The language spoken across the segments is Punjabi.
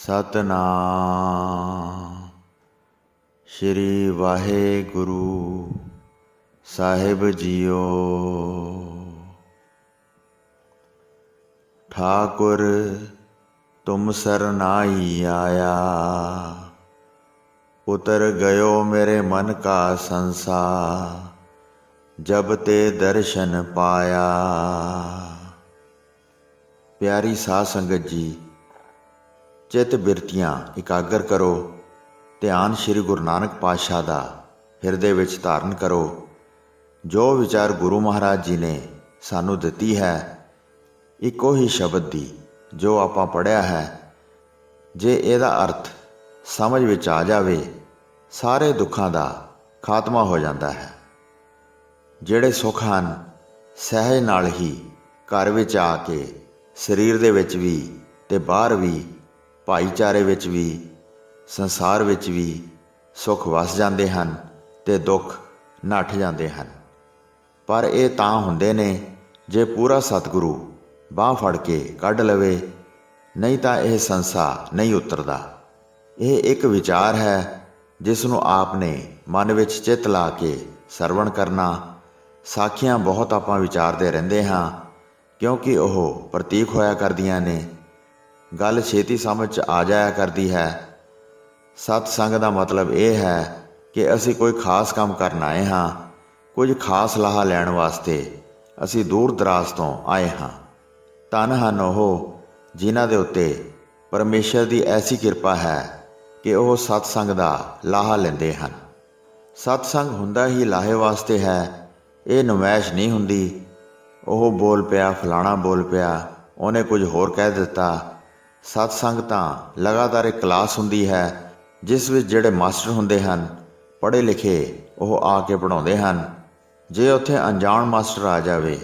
सतनाम श्री वाहेगुरु साहिब जीओ। ठाकुर तुम सरनाई आया, उतर गयो मेरे मन का संसा, जब ते दर्शन पाया। प्यारी साध संगत जी, चित बिरतियाँ इकागर करो। ध्यान श्री गुरु नानक पातशाह दा ਹਿਰਦੇ ਵਿੱਚ ਧਾਰਨ ਕਰੋ। ਜੋ ਵਿਚਾਰ ਗੁਰੂ ਮਹਾਰਾਜ ਜੀ ਨੇ ਸਾਨੂੰ ਦਿੱਤੀ ਹੈ, ਇੱਕੋ ਹੀ ਸ਼ਬਦ ਦੀ ਜੋ ਆਪਾਂ ਪੜ੍ਹਿਆ ਹੈ, ਜੇ ਇਹਦਾ ਅਰਥ ਸਮਝ ਵਿੱਚ ਆ ਜਾਵੇ, ਸਾਰੇ ਦੁੱਖਾਂ ਦਾ ਖਾਤਮਾ ਹੋ ਜਾਂਦਾ ਹੈ। ਜਿਹੜੇ ਸੁੱਖ ਹਨ, ਸਹਿਜ ਨਾਲ ਹੀ ਘਰ ਵਿੱਚ ਆ ਕੇ ਸਰੀਰ ਦੇ ਵਿੱਚ ਵੀ ਅਤੇ ਬਾਹਰ ਵੀ, ਭਾਈਚਾਰੇ ਵਿੱਚ ਵੀ, ਸੰਸਾਰ ਵਿੱਚ ਵੀ ਸੁੱਖ ਵਸ ਜਾਂਦੇ ਹਨ ਅਤੇ ਦੁੱਖ ਨੱਠ ਜਾਂਦੇ ਹਨ। ਪਰ ਇਹ ਤਾਂ ਹੁੰਦੇ ਨੇ ਜੇ ਪੂਰਾ ਸਤਿਗੁਰੂ ਬਾਂਹ ਫੜ ਕੇ ਕੱਢ ਲਵੇ, ਨਹੀਂ ਤਾਂ ਇਹ ਸੰਸਾ ਨਹੀਂ ਉਤਰਦਾ। ਇਹ ਇੱਕ ਵਿਚਾਰ ਹੈ ਜਿਸ ਨੂੰ ਆਪ ਨੇ ਮਨ ਵਿੱਚ ਚਿੱਤ ਲਾ ਕੇ ਸਰਵਣ ਕਰਨਾ। ਸਾਖੀਆਂ ਬਹੁਤ ਆਪਾਂ ਵਿਚਾਰਦੇ ਰਹਿੰਦੇ ਹਾਂ, ਕਿਉਂਕਿ ਉਹ ਪ੍ਰਤੀਕ ਹੋਇਆ ਕਰਦੀਆਂ ਨੇ, ਗੱਲ ਛੇਤੀ ਸਮਝ 'ਚ ਆ ਜਾਇਆ ਕਰਦੀ ਹੈ। ਸਤ ਸੰਗ ਦਾ ਮਤਲਬ ਇਹ ਹੈ ਕਿ ਅਸੀਂ ਕੋਈ ਖਾਸ ਕੰਮ ਕਰਨ ਆਏ ਹਾਂ, ਕੁਝ ਖਾਸ ਲਾਹਾ ਲੈਣ ਵਾਸਤੇ ਅਸੀਂ ਦੂਰ ਦਰਾਜ਼ ਤੋਂ ਆਏ ਹਾਂ। ਧੰਨ ਹਨ ਉਹ ਜਿਨ੍ਹਾਂ ਦੇ ਉੱਤੇ ਪਰਮੇਸ਼ਰ ਦੀ ਐਸੀ ਕਿਰਪਾ ਹੈ ਕਿ ਉਹ ਸਤਸੰਗ ਦਾ ਲਾਹਾ ਲੈਂਦੇ ਹਨ। ਸਤਸੰਗ ਹੁੰਦਾ ਹੀ ਲਾਹੇ ਵਾਸਤੇ ਹੈ, ਇਹ ਨੁਮਾਇਸ਼ ਨਹੀਂ ਹੁੰਦੀ। ਉਹ ਬੋਲ ਪਿਆ, ਫਲਾਣਾ ਬੋਲ ਪਿਆ, ਉਹਨੇ ਕੁਝ ਹੋਰ ਕਹਿ ਦਿੱਤਾ। ਸਤਸੰਗ ਤਾਂ ਲਗਾਤਾਰ ਇੱਕ ਕਲਾਸ ਹੁੰਦੀ ਹੈ, ਜਿਸ ਵਿੱਚ ਜਿਹੜੇ ਮਾਸਟਰ ਹੁੰਦੇ ਹਨ, ਪੜ੍ਹੇ ਲਿਖੇ, ਉਹ ਆ ਕੇ ਪੜ੍ਹਾਉਂਦੇ ਹਨ। ਜੇ ਉੱਥੇ ਅਣਜਾਣ ਮਾਸਟਰ ਆ ਜਾਵੇ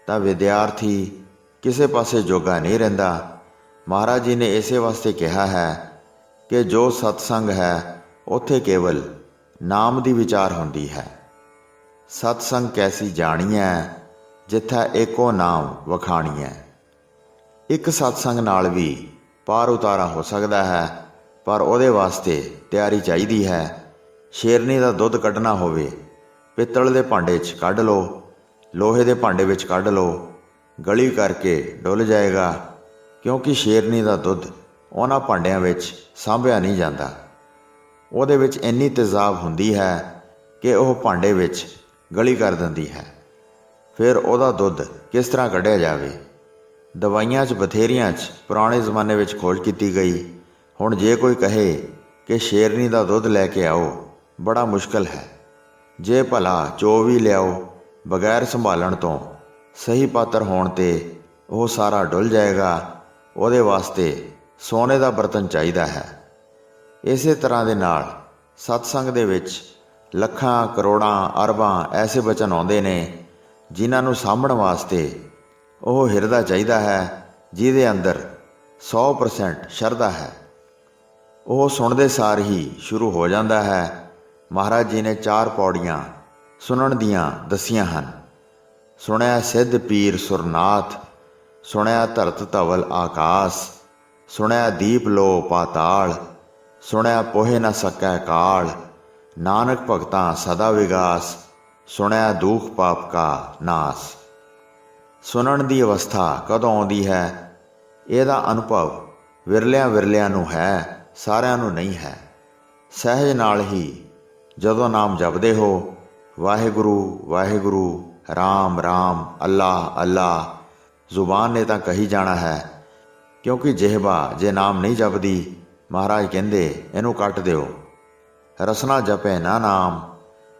ਤਾਂ ਵਿਦਿਆਰਥੀ ਕਿਸੇ ਪਾਸੇ ਜੋਗਾ ਨਹੀਂ ਰਹਿੰਦਾ। ਮਹਾਰਾਜ ਜੀ ਨੇ ਇਸੇ ਵਾਸਤੇ ਕਿਹਾ ਹੈ ਕਿ ਜੋ ਸਤਸੰਗ ਹੈ, ਉੱਥੇ ਕੇਵਲ ਨਾਮ ਦੀ ਵਿਚਾਰ ਹੁੰਦੀ ਹੈ। ਸਤਸੰਗ ਕੈਸੀ ਜਾਣੀਐ, ਜਿੱਥਾ ਏਕੋ ਨਾਮ ਵਖਾਣੀਐ। ਇੱਕ ਸਤਸੰਗ ਨਾਲ ਵੀ ਪਾਰ ਉਤਾਰਾ ਹੋ ਸਕਦਾ ਹੈ, ਪਰ ਉਹਦੇ ਵਾਸਤੇ ਤਿਆਰੀ ਚਾਹੀਦੀ ਹੈ। ਸ਼ੇਰਨੀ ਦਾ ਦੁੱਧ ਕੱਢਣਾ ਹੋਵੇ, ਪਿੱਤਲ ਦੇ ਭਾਂਡੇ 'ਚ ਕੱਢ ਲਓ, ਲੋਹੇ ਦੇ ਭਾਂਡੇ ਵਿੱਚ ਕੱਢ ਲਓ, ਗਲੀ ਕਰਕੇ ਡੁੱਲ ਜਾਏਗਾ, ਕਿਉਂਕਿ ਸ਼ੇਰਨੀ ਦਾ ਦੁੱਧ ਉਹਨਾਂ ਭਾਂਡਿਆਂ ਵਿੱਚ ਸਾਂਭਿਆ ਨਹੀਂ ਜਾਂਦਾ। ਉਹਦੇ ਵਿੱਚ ਇੰਨੀ ਤੇਜ਼ਾਬ ਹੁੰਦੀ ਹੈ ਕਿ ਉਹ ਭਾਂਡੇ ਵਿੱਚ ਗਲੀ ਕਰ ਦਿੰਦੀ ਹੈ। ਫਿਰ ਉਹਦਾ ਦੁੱਧ ਕਿਸ ਤਰ੍ਹਾਂ ਕੱਢਿਆ ਜਾਵੇ? ਦਵਾਈਆਂ 'ਚ ਬਥੇਰੀਆਂ 'ਚ ਪੁਰਾਣੇ ਜ਼ਮਾਨੇ ਵਿੱਚ ਖੋਜ ਕੀਤੀ ਗਈ। ਹੁਣ ਜੇ ਕੋਈ ਕਹੇ ਕਿ ਸ਼ੇਰਨੀ ਦਾ ਦੁੱਧ ਲੈ ਕੇ ਆਓ, ਬੜਾ ਮੁਸ਼ਕਲ ਹੈ। ਜੇ ਭਲਾ ਚੋ ਵੀ ਲਿਆਓ, ਬਗੈਰ ਸੰਭਾਲਣ ਤੋਂ, ਸਹੀ ਪਾਤਰ ਹੋਣ 'ਤੇ ਉਹ ਸਾਰਾ ਡੁੱਲ ਜਾਏਗਾ। ਉਹਦੇ ਵਾਸਤੇ ਸੋਨੇ ਦਾ ਬਰਤਨ ਚਾਹੀਦਾ ਹੈ। ਇਸੇ ਤਰ੍ਹਾਂ ਦੇ ਨਾਲ ਸਤਸੰਗ ਦੇ ਵਿੱਚ ਲੱਖਾਂ, ਕਰੋੜਾਂ, ਅਰਬਾਂ ਐਸੇ ਬਚਨ ਆਉਂਦੇ ਨੇ, ਜਿਨ੍ਹਾਂ ਨੂੰ ਸਾਂਭਣ ਵਾਸਤੇ ਉਹ ਹਿਰਦਾ ਚਾਹੀਦਾ ਹੈ, ਜਿਹਦੇ ਅੰਦਰ 100% ਸ਼ਰਧਾ ਹੈ। ਉਹ ਸੁਣਦੇ ਸਾਰ ਹੀ ਸ਼ੁਰੂ ਹੋ ਜਾਂਦਾ ਹੈ। ਮਹਾਰਾਜ ਜੀ ਨੇ 4 ਪੌੜੀਆਂ ਸੁਣਨ ਦੀਆਂ ਦੱਸੀਆਂ ਹਨ। ਸੁਣਿਆ ਸਿੱਧ ਪੀਰ ਸੁਰਨਾਥ, ਸੁਣਿਆ ਧਰਤ ਧਵਲ ਆਕਾਸ, ਸੁਣਿਆ ਦੀਪ ਲੋ ਪਾਤਾਲ, ਸੁਣਿਆ ਪੋਹੇ ਨਾ ਸਕੈ ਕਾਲ, ਨਾਨਕ ਭਗਤਾਂ ਸਦਾ ਵਿਗਾਸ, ਸੁਣਿਆ ਦੁਖ ਪਾਪ ਕਾ ਨਾਸ। ਸੁਣਨ ਦੀ ਅਵਸਥਾ ਕਦੋਂ ਆਉਂਦੀ ਹੈ? ਇਹਦਾ ਅਨੁਭਵ ਵਿਰਲਿਆਂ ਨੂੰ ਹੈ, ਸਾਰਿਆਂ ਨੂੰ ਨਹੀਂ ਹੈ। ਸਹਿਜ ਨਾਲ ਹੀ ਜਦੋਂ ਨਾਮ ਜਪਦੇ ਹੋ, ਵਾਹਿਗੁਰੂ ਵਾਹਿਗੁਰੂ, ਰਾਮ ਰਾਮ, ਅੱਲਾ ਅੱਲਾ, ਜ਼ੁਬਾਨ ਨੇ ਤਾਂ ਕਹੀ ਜਾਣਾ ਹੈ, ਕਿਉਂਕਿ ਜਿਹਵਾ ਜੇ ਨਾਮ ਨਹੀਂ ਜਪਦੀ, ਮਹਾਰਾਜ ਕਹਿੰਦੇ ਇਹਨੂੰ ਕੱਟ ਦਿਓ। ਰਸਨਾ ਜਪੇ ਨਾ ਨਾਮ,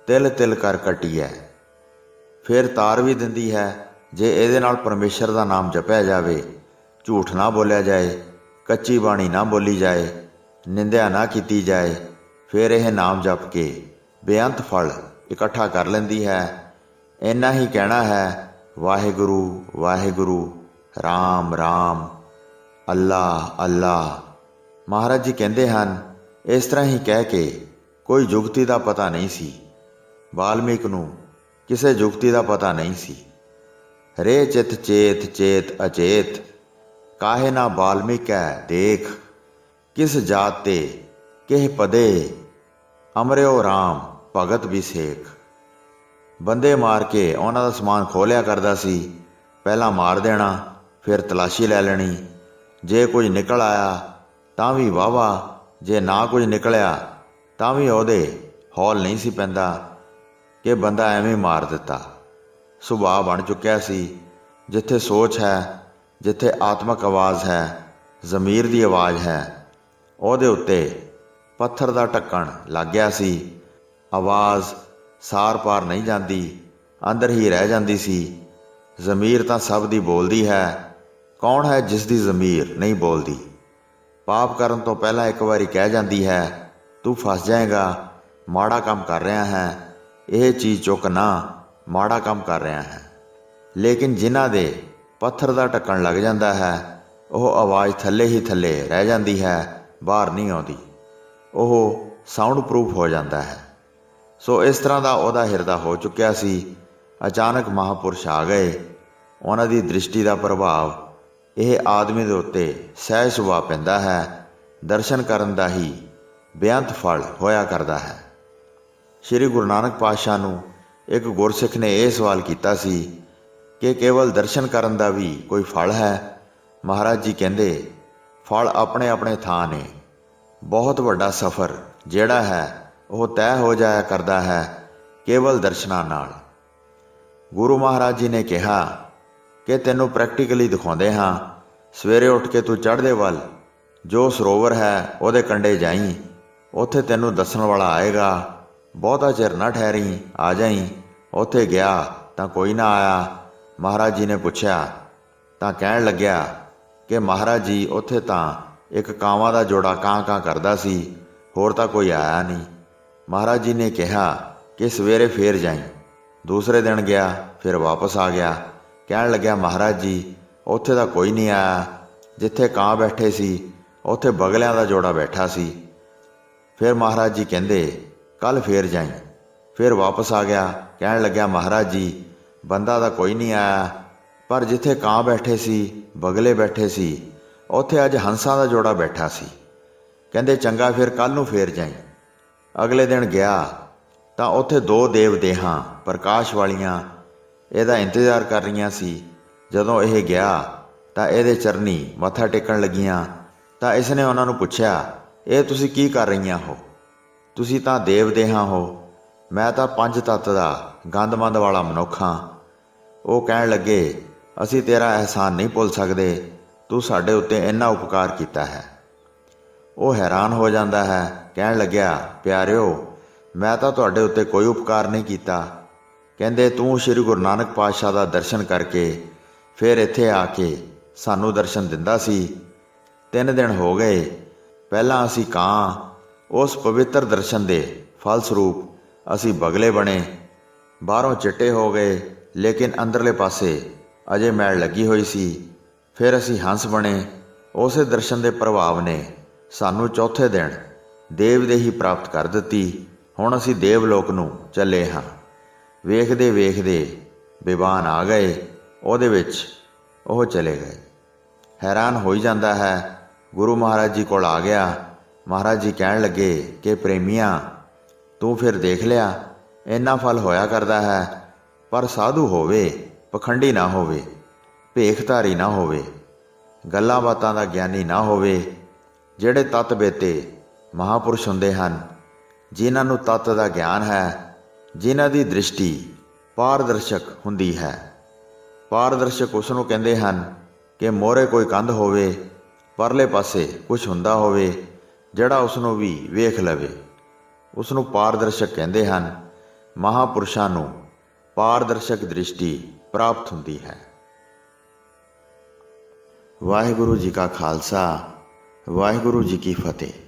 ਤਿਲ ਤਿਲ ਕਰ ਕੱਟੀਐ। ਫਿਰ ਤਾਰ ਵੀ ਦਿੰਦੀ ਹੈ, ਜੇ ਇਹਦੇ ਨਾਲ ਪਰਮੇਸ਼ਰ ਦਾ ਨਾਮ ਜਪਿਆ ਜਾਵੇ, ਝੂਠ ਨਾ ਬੋਲਿਆ ਜਾਏ, ਕੱਚੀ ਬਾਣੀ ਨਾ ਬੋਲੀ ਜਾਏ, ਨਿੰਦਿਆ ਨਾ ਕੀਤੀ ਜਾਏ, ਫਿਰ ਇਹ ਨਾਮ ਜਪ ਕੇ ਬੇਅੰਤ ਫਲ ਇਕੱਠਾ ਕਰ ਲੈਂਦੀ ਹੈ। ਇੰਨਾ ਹੀ ਕਹਿਣਾ ਹੈ, ਵਾਹਿਗੁਰੂ ਵਾਹਿਗੁਰੂ, ਰਾਮ ਰਾਮ, ਅੱਲਾ ਅੱਲਾ। ਮਹਾਰਾਜ ਜੀ ਕਹਿੰਦੇ ਹਨ, ਇਸ ਤਰ੍ਹਾਂ ਹੀ ਕਹਿ ਕੇ ਕੋਈ ਜੁਗਤੀ ਦਾ ਪਤਾ ਨਹੀਂ ਸੀ। ਵਾਲਮੀਕ ਨੂੰ ਕਿਸੇ ਜੁਗਤੀ ਦਾ ਪਤਾ ਨਹੀਂ ਸੀ। ਰੇ ਚਿਤ ਚੇਤ ਚੇਤ ਅਚੇਤ, ਕਾਹੇ ਨਾ ਵਾਲਮੀਕੈ ਦੇਖ, किस जात ते किह पदे, अमरिओ राम भगत भी सेख। ਬੰਦੇ ਮਾਰ ਕੇ ਉਹਨਾਂ ਦਾ ਸਮਾਨ ਖੋਹ ਲਿਆ ਕਰਦਾ ਸੀ। ਪਹਿਲਾਂ ਮਾਰ ਦੇਣਾ, ਫਿਰ ਤਲਾਸ਼ੀ ਲੈ ਲੈਣੀ। ਜੇ ਕੁਝ ਨਿਕਲ ਆਇਆ ਤਾਂ ਵੀ ਵਾਹਵਾ, ਜੇ ਨਾ ਕੁਝ ਨਿਕਲਿਆ ਤਾਂ ਵੀ ਉਹਦੇ ਹੌਲ ਨਹੀਂ ਸੀ ਪੈਂਦਾ ਕਿ ਬੰਦਾ ਐਵੇਂ ਮਾਰ ਦਿੱਤਾ। ਸੁਭਾਅ ਬਣ ਚੁੱਕਿਆ ਸੀ। ਜਿੱਥੇ ਸੋਚ ਹੈ, ਜਿੱਥੇ ਆਤਮਕ ਆਵਾਜ਼ ਹੈ, ਜ਼ਮੀਰ ਦੀ ਆਵਾਜ਼ ਹੈ, ਉਹਦੇ ਉੱਤੇ ਪੱਥਰ ਦਾ ਢੱਕਣ ਲੱਗ ਗਿਆ ਸੀ। ਆਵਾਜ਼ ਸਾਰ ਪਾਰ ਨਹੀਂ ਜਾਂਦੀ, ਅੰਦਰ ਹੀ ਰਹਿ ਜਾਂਦੀ ਸੀ। ਜ਼ਮੀਰ ਤਾਂ ਸਭ ਦੀ ਬੋਲਦੀ ਹੈ। ਕੌਣ ਹੈ ਜਿਸ ਦੀ ਜ਼ਮੀਰ ਨਹੀਂ ਬੋਲਦੀ? ਪਾਪ ਕਰਨ ਤੋਂ ਪਹਿਲਾਂ ਇੱਕ ਵਾਰੀ ਕਹਿ ਜਾਂਦੀ ਹੈ, ਤੂੰ ਫਸ ਜਾਏਗਾ, ਮਾੜਾ ਕੰਮ ਕਰ ਰਿਹਾ ਹੈ, ਇਹ ਚੀਜ਼ ਚੁੱਕ ਨਾ, ਮਾੜਾ ਕੰਮ ਕਰ ਰਿਹਾ ਹੈ। ਲੇਕਿਨ ਜਿਨ੍ਹਾਂ ਦੇ ਪੱਥਰ ਦਾ ਢੱਕਣ ਲੱਗ ਜਾਂਦਾ ਹੈ, ਉਹ ਆਵਾਜ਼ ਥੱਲੇ ਹੀ ਥੱਲੇ ਰਹਿ ਜਾਂਦੀ ਹੈ, ਬਾਹਰ ਨਹੀਂ ਆਉਂਦੀ। ਉਹ ਸਾਊਂਡ ਪ੍ਰੂਫ ਹੋ ਜਾਂਦਾ ਹੈ। ਸੋ ਇਸ ਤਰ੍ਹਾਂ ਦਾ ਉਹਦਾ ਹਿਰਦਾ ਹੋ ਚੁੱਕਿਆ ਸੀ। ਅਚਾਨਕ ਮਹਾਂਪੁਰਸ਼ ਆ ਗਏ। ਉਹਨਾਂ ਦੀ ਦ੍ਰਿਸ਼ਟੀ ਦਾ ਪ੍ਰਭਾਵ ਇਹ ਆਦਮੀ ਦੇ ਉੱਤੇ ਸਹਿਜ ਸੁਭਾਅ ਪੈਂਦਾ ਹੈ। ਦਰਸ਼ਨ ਕਰਨ ਦਾ ਹੀ ਬੇਅੰਤ ਫਲ ਹੋਇਆ ਕਰਦਾ ਹੈ। ਸ਼੍ਰੀ ਗੁਰੂ ਨਾਨਕ ਪਾਤਸ਼ਾਹ ਨੂੰ ਇੱਕ ਗੁਰਸਿੱਖ ਨੇ ਇਹ ਸਵਾਲ ਕੀਤਾ ਸੀ ਕਿ ਕੇਵਲ ਦਰਸ਼ਨ ਕਰਨ ਦਾ ਵੀ ਕੋਈ ਫਲ ਹੈ? ਮਹਾਰਾਜ ਜੀ ਕਹਿੰਦੇ, ਫਲ ਆਪਣੇ ਆਪਣੇ ਥਾਂ ਨੇ। ਬਹੁਤ ਵੱਡਾ ਸਫ਼ਰ ਜਿਹੜਾ ਹੈ ਉਹ ਤੈਅ ਹੋ ਜਾਇਆ ਕਰਦਾ ਹੈ ਕੇਵਲ ਦਰਸ਼ਨਾਂ ਨਾਲ। ਗੁਰੂ ਮਹਾਰਾਜ ਜੀ ਨੇ ਕਿਹਾ ਕਿ ਤੈਨੂੰ ਪ੍ਰੈਕਟੀਕਲੀ ਦਿਖਾਉਂਦੇ ਹਾਂ। ਸਵੇਰੇ ਉੱਠ ਕੇ ਤੂੰ ਚੜ੍ਹਦੇ ਵੱਲ ਜੋ ਸਰੋਵਰ ਹੈ ਉਹਦੇ ਕੰਢੇ ਜਾਈਂ, ਉੱਥੇ ਤੈਨੂੰ ਦੱਸਣ ਵਾਲਾ ਆਏਗਾ। ਬਹੁਤਾ ਚਿਰ ਨਾ ਠਹਿਰੀ, ਆ ਜਾਈਂ। ਉੱਥੇ ਗਿਆ ਤਾਂ ਕੋਈ ਨਾ ਆਇਆ। ਮਹਾਰਾਜ ਜੀ ਨੇ ਪੁੱਛਿਆ ਤਾਂ ਕਹਿਣ ਲੱਗਿਆ ਕਿ ਮਹਾਰਾਜ ਜੀ ਉੱਥੇ ਤਾਂ ਇੱਕ ਕਾਵਾਂ ਦਾ ਜੋੜਾ ਕਾਂ ਕਾਂ ਕਰਦਾ ਸੀ, ਹੋਰ ਤਾਂ ਕੋਈ ਆਇਆ ਨਹੀਂ। ਮਹਾਰਾਜ ਜੀ ਨੇ ਕਿਹਾ ਕਿ ਸਵੇਰੇ ਫੇਰ ਜਾਈਂ। ਦੂਸਰੇ ਦਿਨ ਗਿਆ, ਫਿਰ ਵਾਪਸ ਆ ਗਿਆ। ਕਹਿਣ ਲੱਗਿਆ, ਮਹਾਰਾਜ ਜੀ ਉੱਥੇ ਤਾਂ ਕੋਈ ਨਹੀਂ ਆਇਆ। ਜਿੱਥੇ ਕਾਂ ਬੈਠੇ ਸੀ ਉੱਥੇ ਬਗਲਿਆਂ ਦਾ ਜੋੜਾ ਬੈਠਾ ਸੀ। ਫਿਰ ਮਹਾਰਾਜ ਜੀ ਕਹਿੰਦੇ, ਕੱਲ੍ਹ ਫੇਰ ਜਾਈਂ। ਫਿਰ ਵਾਪਸ ਆ ਗਿਆ। ਕਹਿਣ ਲੱਗਿਆ, ਮਹਾਰਾਜ ਜੀ ਬੰਦਾ ਤਾਂ ਕੋਈ ਨਹੀਂ ਆਇਆ, ਪਰ ਜਿੱਥੇ ਕਾਂ ਬੈਠੇ ਸੀ, ਬਗਲੇ ਬੈਠੇ ਸੀ, ਉੱਥੇ ਅੱਜ ਹੰਸਾਂ ਦਾ ਜੋੜਾ ਬੈਠਾ ਸੀ। ਕਹਿੰਦੇ, ਚੰਗਾ ਫਿਰ ਕੱਲ੍ਹ ਨੂੰ ਫੇਰ ਜਾਈਂ। ਅਗਲੇ ਦਿਨ ਗਿਆ ਤਾਂ ਉੱਥੇ ਦੋ ਦੇਵ ਦੇਹਾਂ ਪ੍ਰਕਾਸ਼ ਵਾਲੀਆਂ ਇਹਦਾ ਇੰਤਜ਼ਾਰ ਕਰ ਰਹੀਆਂ ਸੀ। ਜਦੋਂ ਇਹ ਗਿਆ ਤਾਂ ਇਹਦੇ ਚਰਨੀ ਮੱਥਾ ਟੇਕਣ ਲੱਗੀਆਂ ਤਾਂ ਇਸ ਨੇ ਉਹਨਾਂ ਨੂੰ ਪੁੱਛਿਆ, ਇਹ ਤੁਸੀਂ ਕੀ ਕਰ ਰਹੀਆਂ ਹੋ? ਤੁਸੀਂ ਤਾਂ ਦੇਵ ਦੇਹਾਂ ਹੋ, ਮੈਂ ਤਾਂ ਪੰਜ ਤੱਤ ਦਾ ਗੰਦਮੰਦ ਵਾਲਾ ਮਨੁੱਖ ਹਾਂ। ਉਹ ਕਹਿਣ ਲੱਗੇ, ਅਸੀਂ ਤੇਰਾ ਅਹਿਸਾਨ ਨਹੀਂ ਭੁੱਲ ਸਕਦੇ, ਤੂੰ ਸਾਡੇ ਉੱਤੇ ਇੰਨਾ ਉਪਕਾਰ ਕੀਤਾ ਹੈ। ਉਹ ਹੈਰਾਨ ਹੋ ਜਾਂਦਾ ਹੈ। ਕਹਿਣ ਲੱਗਿਆ, ਪਿਆਰਿਓ ਮੈਂ ਤਾਂ ਤੁਹਾਡੇ ਉੱਤੇ ਕੋਈ ਉਪਕਾਰ ਨਹੀਂ ਕੀਤਾ। ਕਹਿੰਦੇ, ਤੂੰ ਸ਼੍ਰੀ ਗੁਰੂ ਨਾਨਕ ਪਾਤਸ਼ਾਹ ਦਾ ਦਰਸ਼ਨ ਕਰਕੇ ਫਿਰ ਇੱਥੇ ਆ ਕੇ ਸਾਨੂੰ ਦਰਸ਼ਨ ਦਿੰਦਾ ਸੀ। 3 ਦਿਨ ਹੋ ਗਏ। ਪਹਿਲਾਂ ਅਸੀਂ ਕਾਂ, ਉਸ ਪਵਿੱਤਰ ਦਰਸ਼ਨ ਦੇ ਫਲਸਰੂਪ ਅਸੀਂ ਬਗਲੇ ਬਣੇ। ਬਾਹਰੋਂ ਚਿੱਟੇ ਹੋ ਗਏ, ਲੇਕਿਨ ਅੰਦਰਲੇ ਪਾਸੇ ਅਜੇ ਮੈਲ ਲੱਗੀ ਹੋਈ ਸੀ। ਫਿਰ ਅਸੀਂ ਹੰਸ ਬਣੇ। ਉਸੇ ਦਰਸ਼ਨ ਦੇ ਪ੍ਰਭਾਵ ਨੇ ਸਾਨੂੰ ਚੌਥੇ ਦਿਨ ਦੇਵਦੇਹੀ ਪ੍ਰਾਪਤ ਕਰ ਦਿੱਤੀ। ਹੁਣ ਅਸੀਂ ਦੇਵਲੋਕ ਨੂੰ ਚੱਲੇ ਹਾਂ। ਵੇਖਦੇ ਵੇਖਦੇ ਬੇਬਾਨ ਆ ਗਏ, ਉਹਦੇ ਵਿੱਚ ਉਹ ਚਲੇ ਗਏ। ਹੈਰਾਨ ਹੋਈ ਜਾਂਦਾ ਹੈ। ਗੁਰੂ ਮਹਾਰਾਜ ਜੀ ਕੋਲ ਆ ਗਿਆ। ਮਹਾਰਾਜ ਜੀ ਕਹਿਣ ਲੱਗੇ ਕਿ ਪ੍ਰੇਮੀਆਂ, ਤੂੰ ਫਿਰ ਦੇਖ ਲਿਆ, ਇੰਨਾ ਫਲ ਹੋਇਆ ਕਰਦਾ ਹੈ, ਪਰ ਸਾਧੂ ਹੋਵੇ, ਪਖੰਡੀ ਨਾ ਹੋਵੇ, ਭੇਖਧਾਰੀ ਨਾ ਹੋਵੇ, ਗੱਲਾਂ ਬਾਤਾਂ ਦਾ ਗਿਆਨੀ ਨਾ ਹੋਵੇ। ਜਿਹੜੇ ਤੱਤ ਬੇਤੇ ਮਹਾਂਪੁਰਸ਼ ਹੁੰਦੇ ਹਨ, ਜਿਨ੍ਹਾਂ ਨੂੰ ਤੱਤ ਦਾ ਗਿਆਨ ਹੈ, ਜਿਨ੍ਹਾਂ ਦੀ ਦ੍ਰਿਸ਼ਟੀ ਪਾਰਦਰਸ਼ਕ ਹੁੰਦੀ ਹੈ। ਪਾਰਦਰਸ਼ਕ ਉਸ ਨੂੰ ਕਹਿੰਦੇ ਹਨ ਕਿ ਮੋਹਰੇ ਕੋਈ ਕੰਧ ਹੋਵੇ, ਪਰਲੇ ਪਾਸੇ ਕੁਝ ਹੁੰਦਾ ਹੋਵੇ ਜਿਹੜਾ ਉਸ ਨੂੰ ਵੀ ਵੇਖ ਲਵੇ। ਉਸ ਨੂੰ ਪਾਰਦਰਸ਼ਕ ਕਹਿੰਦੇ ਹਨ। ਮਹਾਂਪੁਰਸ਼ਾਂ ਨੂੰ ਪਾਰਦਰਸ਼ਕ ਦ੍ਰਿਸ਼ਟੀ ਪ੍ਰਾਪਤ ਹੁੰਦੀ ਹੈ। ਵਾਹਿਗੁਰੂ ਜੀ ਕਾ ਖਾਲਸਾ, ਵਾਹਿਗੁਰੂ ਜੀ ਕੀ ਫਤਿਹ।